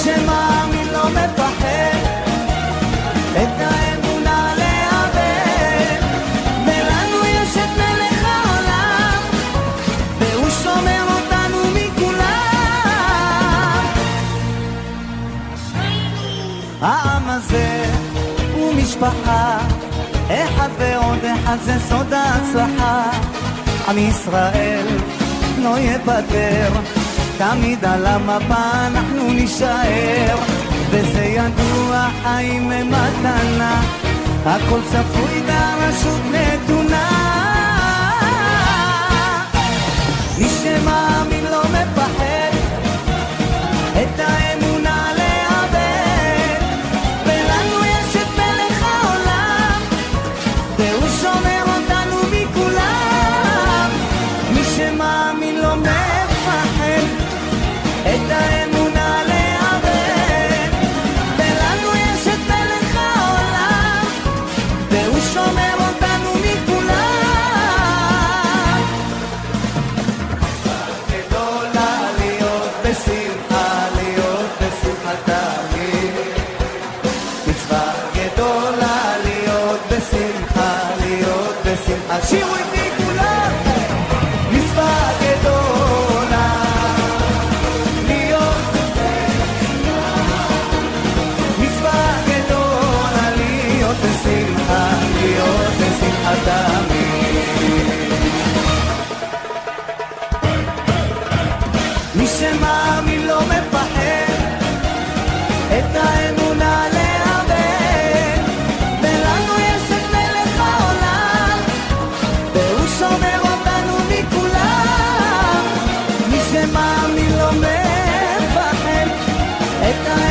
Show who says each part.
Speaker 1: שמאמין לא מפחד את האמונה לאבד, ולנו יש את מלך העולם, והוא שומר אותנו מכולם. העם הזה הוא משפחה, אחד ועוד אחד זה סוד ההצלחה. עם ישראל לא יוותר, תמיד על המפה אנחנו נשאר, וזה ידוע, חיים הם מתנה, הכל צפוי והרשות נתונה. מי שמאמין לא מפחד את האמונה לאבד, ולנו יש את מלך העולם, והוא שומר אותנו מכולם. מי שמאמין לא מפחד את האמונה לאבד, ולנו יש את מלך העולם, והוא שומר אותנו מכולם. גדולה להיות בשמחה, להיות בשמחה תמיד, מצווה גדולה להיות בשמחה, להיות בשמחה. שירו איתי כולם, מצווה גדולה להיות, מצווה גדולה להיות בשמחה, להיות בשמחה תמיד. מי שמאמין לא מפחד את האמונה לאבד, ולנו יש את מלך העולם, והוא שומר אותנו מכולם. מי שמאמין לא מפחד את האמונה